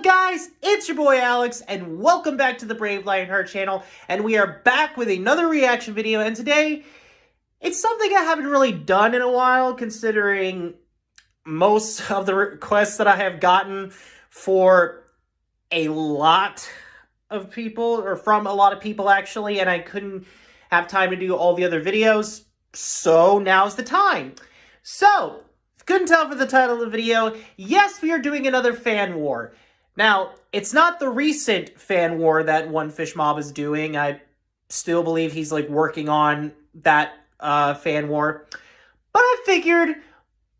up, guys? It's your boy Alex, and welcome back to the Brave Lionheart channel. And we are back with another reaction video, and today, it's something I haven't really done in a while, considering most of the requests that I have gotten for a lot of people, or from a lot of people actually, and I couldn't have time to do all the other videos, so now's the time. So, couldn't tell from the title of the video, yes, we are doing another fan war. Now, it's not the recent fan war that One Fish Mob is doing. I still believe he's, working on that fan war. But I figured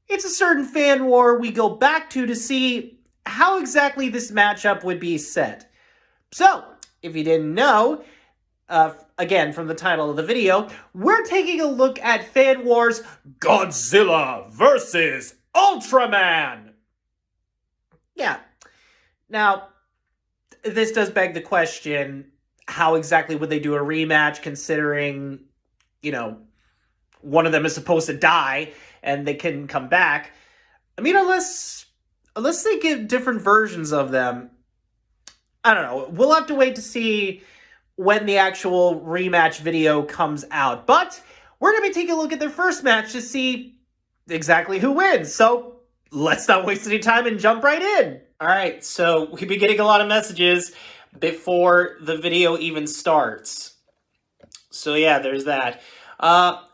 it's a certain fan war we go back to see how exactly this matchup would be set. So, if you didn't know, again, from the title of the video, we're taking a look at Fan Wars Godzilla versus Ultraman. Yeah. Now, this does beg the question, how exactly would they do a rematch, considering, one of them is supposed to die and they couldn't come back. I mean, unless they give different versions of them, I don't know. We'll have to wait to see when the actual rematch video comes out. But we're going to be taking a look at their first match to see exactly who wins. So let's not waste any time and jump right in. All right, so we've been getting a lot of messages before the video even starts. So yeah, there's that.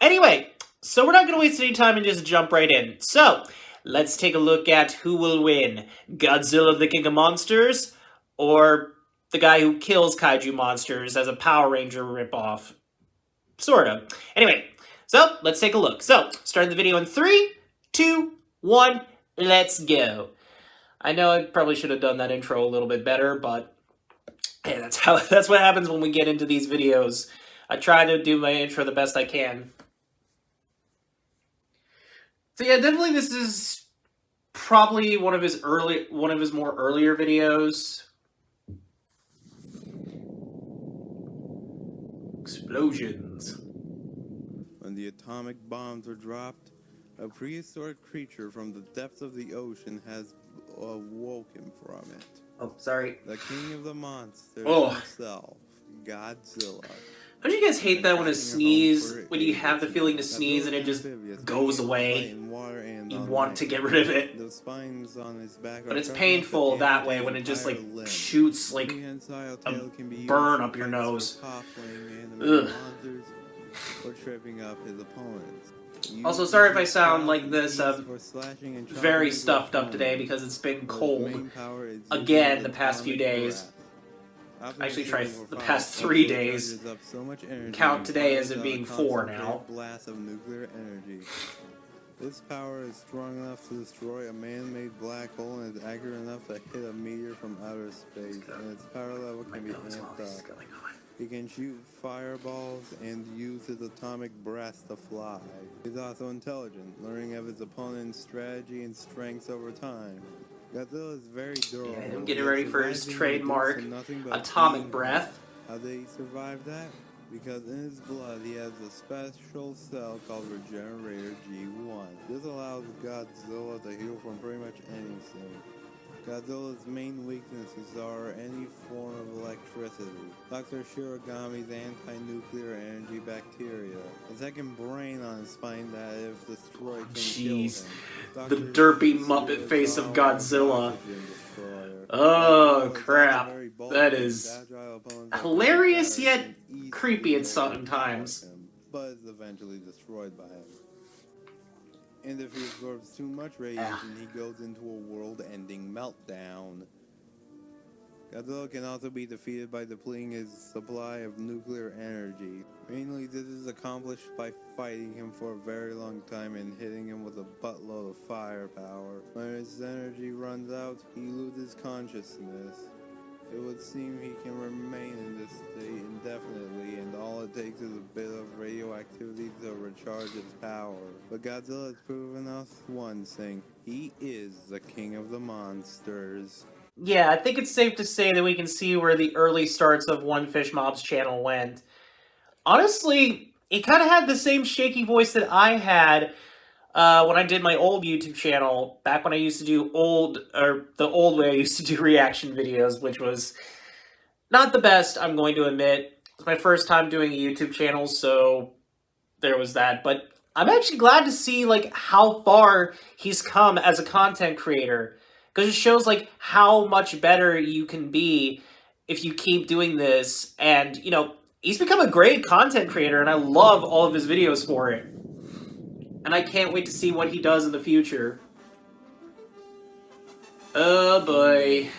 Anyway, so we're not going to waste any time and just jump right in. So let's take a look at who will win. Godzilla the King of Monsters, or the guy who kills kaiju monsters as a Power Ranger ripoff. Sort of. Anyway, so let's take a look. So, starting the video in 3, 2, 1, let's go. I know I probably should have done that intro a little bit better, but hey, that's what happens when we get into these videos. I try to do my intro the best I can. So yeah, definitely this is probably one of his more earlier videos. Explosions. When the atomic bombs were dropped, a prehistoric creature from the depths of the ocean has awoken from it. Oh, sorry. The king of the monsters himself, Godzilla. Don't you guys hate that when when you have the feeling to sneeze and it just goes away? You want to get rid of it. The spines on his back but it's painful that way when it just shoots a burn up your nose. Ugh. Or tripping up his opponents. Also, sorry if I sound like this, very stuffed up today because it's been cold again the past few days. Actually, try the past 3 days. Count today as it being 4 now. This power is strong enough to destroy a man-made black hole and is accurate enough to hit a meteor from outer space, and its power level can be amped up. It can shoot fireballs and use its atomic breath to fly. It's also intelligent, learning of its opponent's strategy and strengths over time. Godzilla is very durable. Yeah, I'm getting ready for his trademark atomic breath. How did he survive that? Because in his blood he has a special cell called Regenerator G1. This allows Godzilla to heal from pretty much anything. Godzilla's main weaknesses are any form of electricity. Dr. Shirogami's anti-nuclear energy bacteria. A second brain on his spine that, if destroyed, can kill him. The derpy Muppet face of Godzilla. Oh, crap. That is hilarious yet creepy at sometimes. But is eventually destroyed by him. And if he absorbs too much radiation, he goes into a world-ending meltdown. Godzilla can also be defeated by depleting his supply of nuclear energy. Mainly, this is accomplished by fighting him for a very long time and hitting him with a buttload of firepower. When his energy runs out, he loses consciousness. It would seem he can remain in this state indefinitely, and all it takes is a bit of radioactivity to recharge its power. But Godzilla has proven us one thing. He is the king of the monsters. Yeah, I think it's safe to say that we can see where the early starts of One Fish Mob's channel went. Honestly, he kind of had the same shaky voice that I had when I did my old YouTube channel, back when I used to do the old way I used to do reaction videos, which was not the best, I'm going to admit. It's my first time doing a YouTube channel, so there was that. But I'm actually glad to see, like, how far he's come as a content creator. Because it shows, like, how much better you can be if you keep doing this. And, you know, he's become a great content creator, and I love all of his videos for it. And I can't wait to see what he does in the future. Oh boy.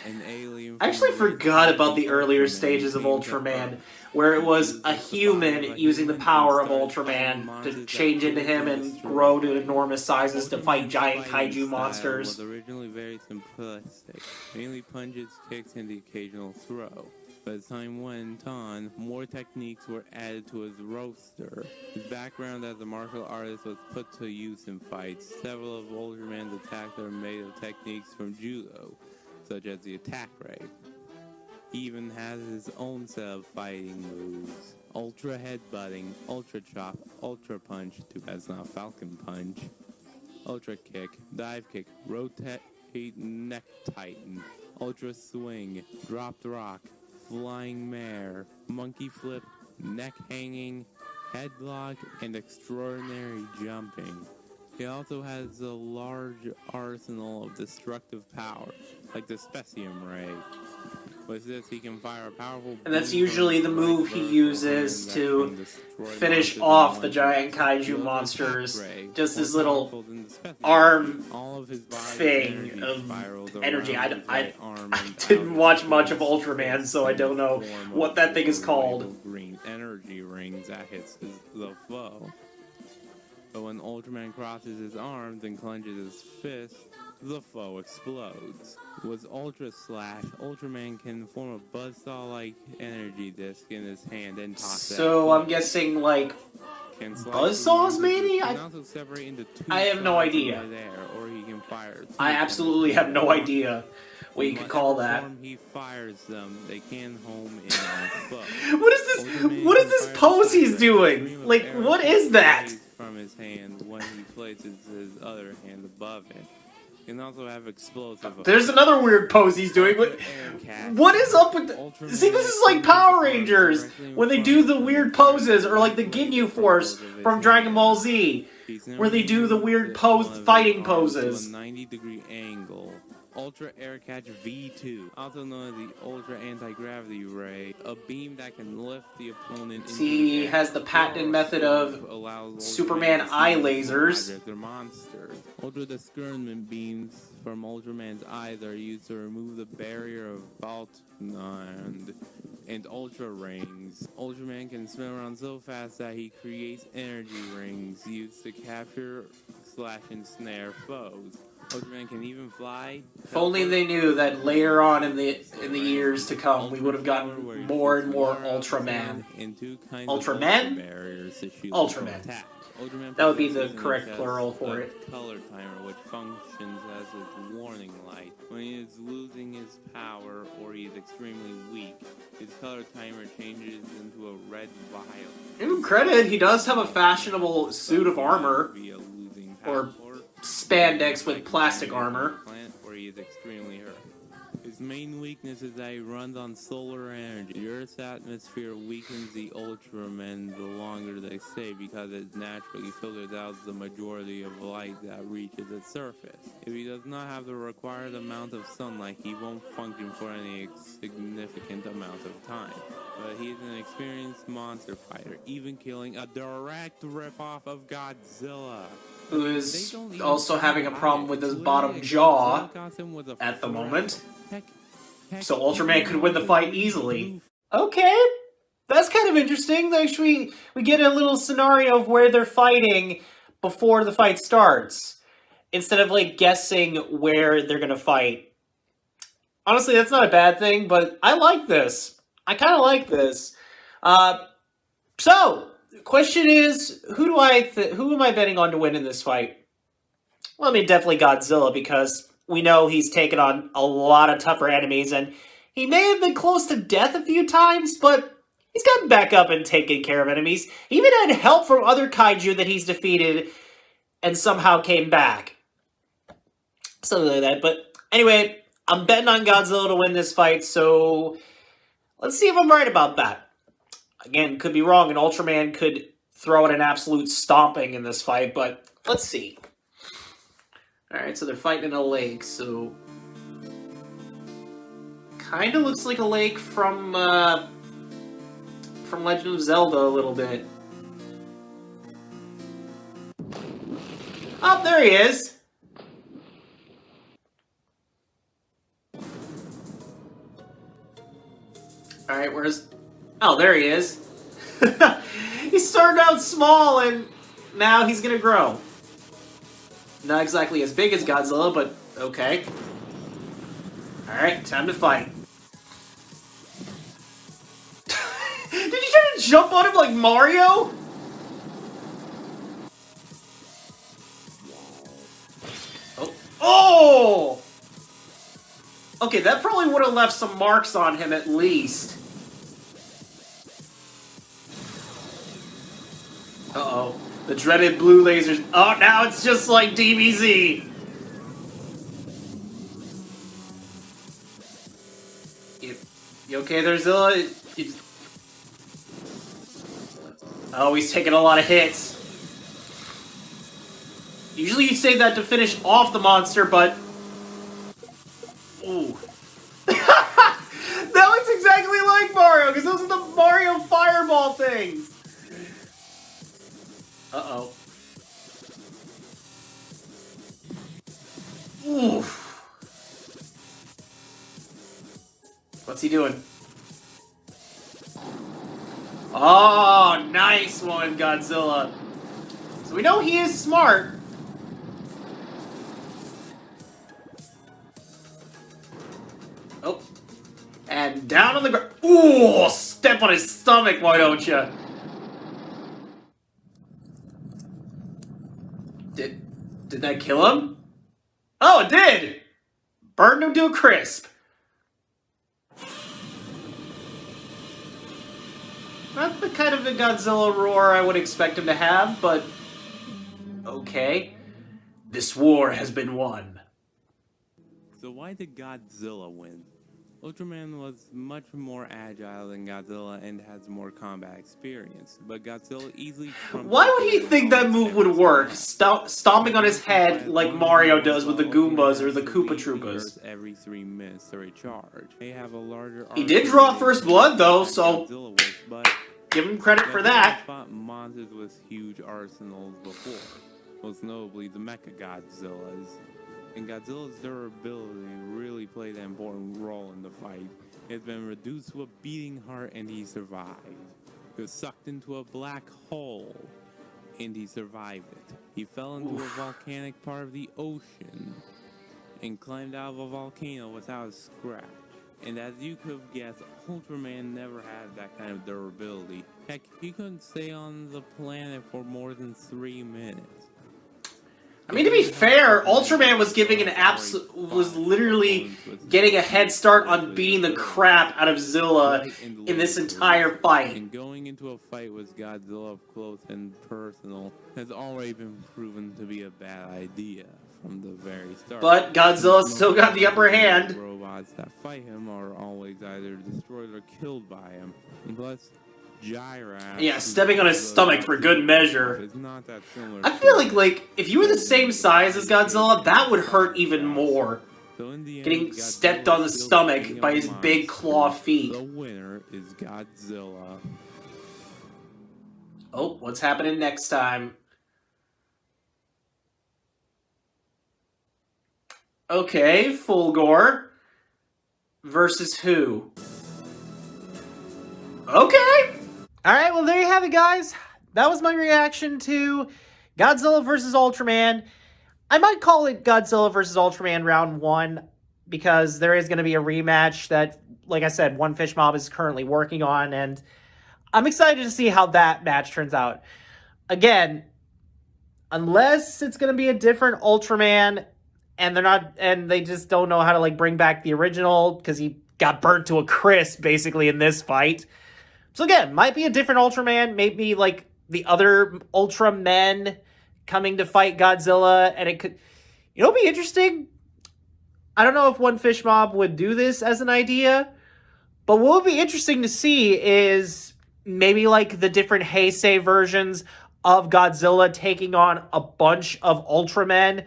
I actually forgot about the earlier stages of Ultraman, where it was a human using the power of Ultraman to change into him and grow to enormous sizes to fight giant kaiju monsters. Was originally very simplistic, mainly punches, kicks, and the occasional throw. But as time went on, more techniques were added to his roster. His background as a martial artist was put to use in fights. Several of Ultraman's attacks are made of techniques from judo, such as the attack ray. He even has his own set of fighting moves. Ultra headbutting, ultra chop, ultra punch, too bad it's not Falcon punch, ultra kick, dive kick, rotate neck tighten, ultra swing, dropped rock, flying mare, monkey flip, neck hanging, headlock, and extraordinary jumping. He also has a large arsenal of destructive power, like the Specium Ray. With this, he can fire a powerful... And that's usually the move he uses to finish off the giant kaiju monsters. Just his little arm thing of energy. I didn't watch much of Ultraman, so I don't know what that thing is called. Green energy rings that hits the foe. But when Ultraman crosses his arms and clenches his fist, the foe explodes. With Ultra Slash, Ultraman can form a buzzsaw-like energy disc in his hand and toss it. So I'm guessing, like, buzzsaws, maybe? I have no idea. I absolutely have no idea what you could call that. He fires them, they can home in a foe. What is this pose he's doing? Like, what is that? From his hand when he places his other hand above it. He can also have explosive. There's another weird pose he's doing. What is up with See, this is like Power Rangers when they do the weird poses, or like the Ginyu Force from Dragon Ball Z, where they do the weird fighting poses. 90-degree angle. Ultra Air Catch V2, also known as the Ultra Anti-Gravity Ray, a beam that can lift the opponent into he has the patented method of Superman eye lasers. Ultra discernment beams from Ultraman's eyes are used to remove the barrier of Baltnand and Ultra Rings. Ultraman can spin around so fast that he creates energy rings used to capture, slash, and snare foes. Ultraman can even fly. If only they knew that later on in the years to come, we would have gotten more and more Ultraman. Ultraman? Ultraman. That would be the correct plural for it. Color timer, which functions as its warning light. When he is losing his power or he is extremely weak, his color timer changes into a red vial. Give him credit, he does have a fashionable suit of armor. Or spandex with plastic armor. Where he is extremely hurt. His main weakness is that he runs on solar energy. The Earth's atmosphere weakens the Ultramen the longer they stay because it naturally filters out the majority of light that reaches its surface. If he does not have the required amount of sunlight, he won't function for any significant amount of time. But he is an experienced monster fighter, even killing a direct ripoff of Godzilla. Who is also having a problem with his bottom jaw at the moment. So Ultraman could win the fight easily. Okay, that's kind of interesting. Actually, we get a little scenario of where they're fighting before the fight starts, instead of like guessing where they're gonna fight. Honestly, that's not a bad thing, but I like this. I kind of like this. So, the question is, who am I betting on to win in this fight? Well, I mean, definitely Godzilla, because we know he's taken on a lot of tougher enemies, and he may have been close to death a few times, but he's gotten back up and taken care of enemies. He even had help from other kaiju that he's defeated and somehow came back. Something like that. But anyway, I'm betting on Godzilla to win this fight, so let's see if I'm right about that. Again, could be wrong, and Ultraman could throw out an absolute stomping in this fight, but let's see. Alright, so they're fighting in a lake, so... Kinda looks like a lake from Legend of Zelda a little bit. Oh, there he is! Alright, where's... Oh, there he is. He started out small, and now he's gonna grow. Not exactly as big as Godzilla, but okay. Alright, time to fight. Did you try to jump on him like Mario? Oh! Oh! Okay, that probably would have left some marks on him at least. Uh-oh. The dreaded blue lasers. Oh, now it's just like DBZ. You okay there, Zilla? Oh, he's taking a lot of hits. Usually you say that to finish off the monster, but... Ooh. That looks exactly like Mario, because those are the Mario fireball things. Uh-oh. Oof. What's he doing? Oh, nice one, Godzilla. So we know he is smart. Oh. And down on the ground. Ooh, step on his stomach, why don't you? Did that kill him? Oh, it did! Burned him to a crisp. Not the kind of a Godzilla roar I would expect him to have, but... Okay. This war has been won. So why did Godzilla win? Ultraman was much more agile than Godzilla and has more combat experience, but Godzilla easily... Why would he think that move would work? Stomping on his head like Mario does with the Goombas or the Koopa Troopas. Every 3 minutes to recharge. They have a larger... He did draw first blood though, so give him credit for that. Fought monsters with huge arsenals before, most notably the Mecha Godzillas. And Godzilla's durability really played an important role in the fight. It's been reduced to a beating heart and he survived. He was sucked into a black hole and he survived it. He fell into a volcanic part of the ocean and climbed out of a volcano without a scratch. And as you could have guessed, Ultraman never had that kind of durability. Heck, he couldn't stay on the planet for more than 3 minutes. I mean, to be fair, Ultraman was giving was literally getting a head start on beating the crap out of Zilla in this entire fight. And going into a fight with Godzilla up close and personal has already been proven to be a bad idea from the very start. But Godzilla still got the upper hand. Robots that fight him are always either destroyed or killed by him. And plus, Gyrax... Yeah, stepping on his stomach for good measure. It's not that similar. I feel like, if you were the same size as Godzilla, that would hurt even more. So in the end, Getting Godzilla stepped on the still stomach king by of his monsters. big claw feet. The winner is Godzilla. Oh, what's happening next time? Okay, Fulgore. Versus who? Okay! Alright, well there you have it, guys. That was my reaction to Godzilla vs. Ultraman. I might call it Godzilla vs. Ultraman Round 1, because there is going to be a rematch that, like I said, One Fish Mob is currently working on, and I'm excited to see how that match turns out. Again, unless it's going to be a different Ultraman, and they just don't know how to, like, bring back the original, because he got burnt to a crisp, basically, in this fight. So again, might be a different Ultraman, maybe, like, the other Ultramen coming to fight Godzilla, and it could, be interesting. I don't know if One Fish Mob would do this as an idea, but what would be interesting to see is maybe like the different Heisei versions of Godzilla taking on a bunch of Ultramen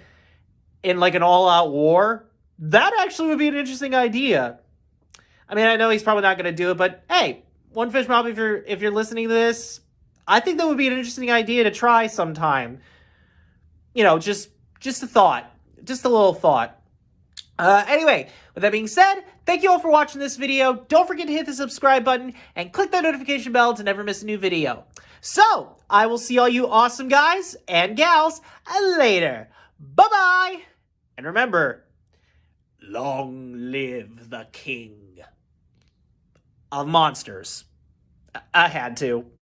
in like an all-out war. That actually would be an interesting idea. I mean, I know he's probably not going to do it, but hey, One Fish Mob, if you're listening to this, I think that would be an interesting idea to try sometime. Just a thought, just a little thought. Anyway, with that being said, thank you all for watching this video. Don't forget to hit the subscribe button and click that notification bell to never miss a new video. So, I will see all you awesome guys and gals later. Bye-bye! And remember, long live the king of monsters. I had to.